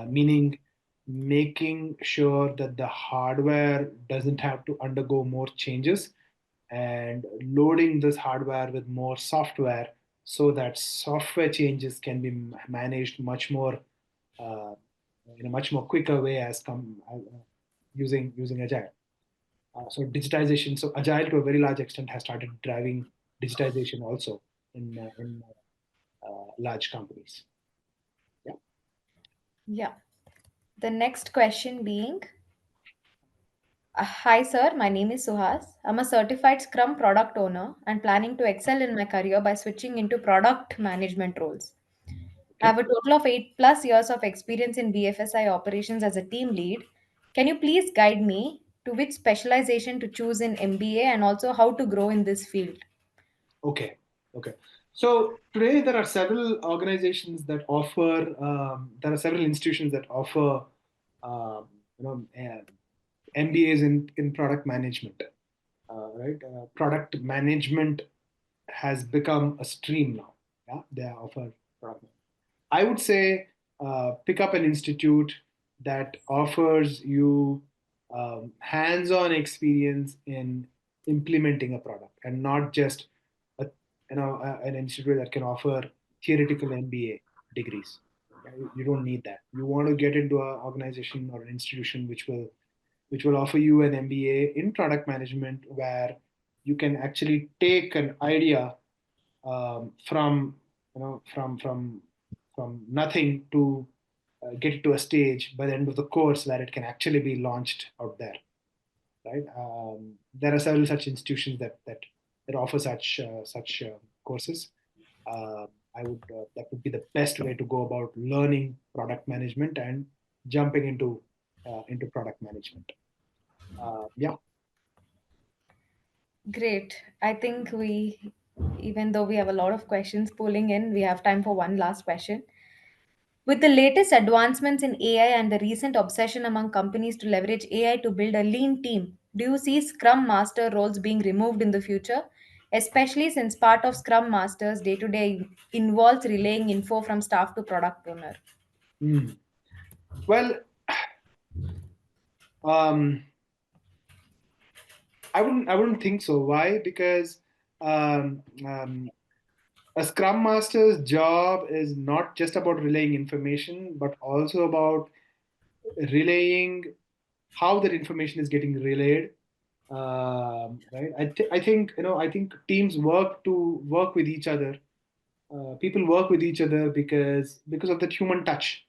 meaning making sure that the hardware doesn't have to undergo more changes, and loading this hardware with more software, so that software changes can be managed uh, in a much more quicker way, using agile. So agile to a very large extent has started driving digitization also in large companies. Yeah. Yeah. The next question being, hi sir, my name is Suhas. I'm a certified Scrum product owner and planning to excel in my career by switching into product management roles. I Okay. have a total of 8 plus years of experience in BFSI operations as a team lead. Can you please guide me to which specialization to choose in MBA and also how to grow in this field? Okay. Okay. So today there are several organizations that offer. There are several institutions that offer, um, MBAs in product management. Right. Product management has become a stream now. Yeah, they offer product. I would say pick up an institute that offers you hands-on experience in implementing a product, and not just an institute that can offer theoretical MBA degrees. Yeah, you don't need that. You want to get into an organization or an institution which will offer you an MBA in product management, where you can actually take an idea from from nothing to get it to a stage by the end of the course where it can actually be launched out there, right? There are several such institutions that offer such courses. that would be the best way to go about learning product management and jumping into product management. Yeah, Great. I think even though we have a lot of questions pooling in, we have time for one last question. With the latest advancements in AI and the recent obsession among companies to leverage AI to build a lean team, do you see Scrum Master roles being removed in the future? Especially since part of Scrum Master's day to day involves relaying info from staff to product owner. Hmm. Well, um, I wouldn't think so. Why? Because um, um, a Scrum Master's job is not just about relaying information, but also about relaying how that information is getting relayed. Right? I think I think teams work with each other. People work with each other because of that human touch.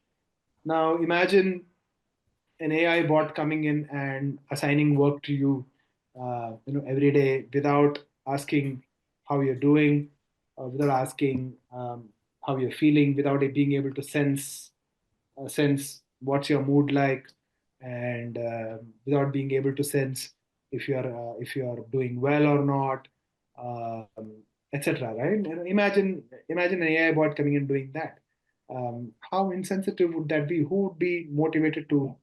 Now imagine an AI bot coming in and assigning work to you, every day without asking how you're doing, without asking how you're feeling, without it being able to sense what's your mood like, and without being able to sense if you're doing well or not, etc. Right? And imagine an AI bot coming and doing that. How insensitive would that be? Who would be motivated to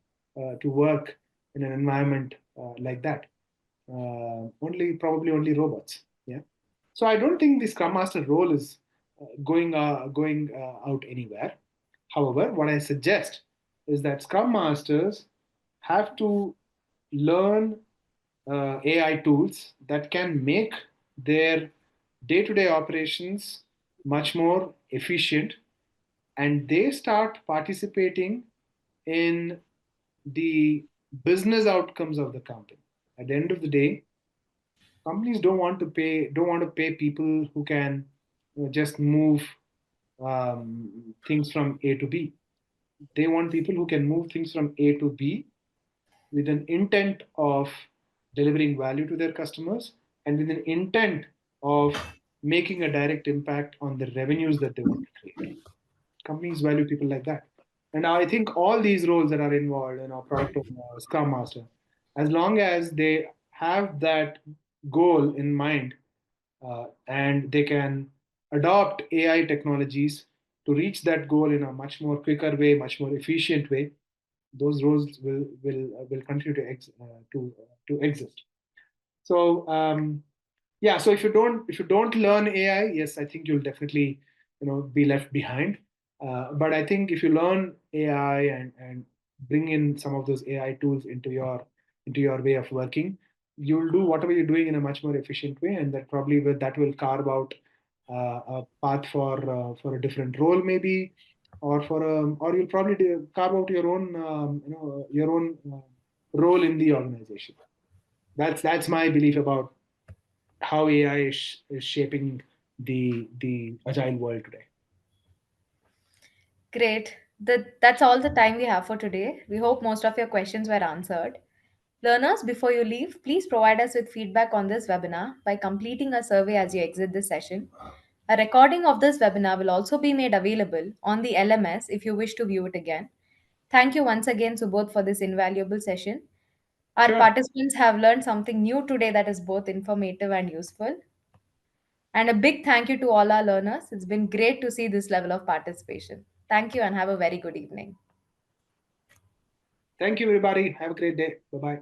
work in an environment like that? Only probably only robots. Yeah. So I don't think the Scrum Master role is going out anywhere. However, what I suggest is that Scrum Masters have to learn AI tools that can make their day-to-day operations much more efficient, and they start participating in the business outcomes of the company. At the end of the day, companies don't want to pay people who can just move things from A to B. They want people who can move things from A to B with an intent of delivering value to their customers and with an intent of making a direct impact on the revenues that they want to create. Companies value people like that. And I think all these roles that are involved in our product owner, Scrum Master, as long as they have that goal in mind, and they can adopt AI technologies to reach that goal in a much more quicker way, much more efficient way, those roles will continue to exist. So yeah, so if you don't learn AI, yes, I think you'll definitely be left behind. But I think if you learn AI and bring in some of those AI tools into your way of working, you'll do whatever you're doing in a much more efficient way, and that will carve out a path for a different role maybe, or you'll probably carve out your own role in the organization. That's my belief about how AI is shaping the agile world today. Great. That's all the time we have for today. We hope most of your questions were answered. Learners, before you leave, please provide us with feedback on this webinar by completing a survey as you exit this session. A recording of this webinar will also be made available on the LMS if you wish to view it again. Thank you once again, Subodh, for this invaluable session. Our Sure. participants have learned something new today that is both informative and useful. And a big thank you to all our learners. It's been great to see this level of participation. Thank you and have a very good evening. Thank you, everybody. Have a great day. Bye bye.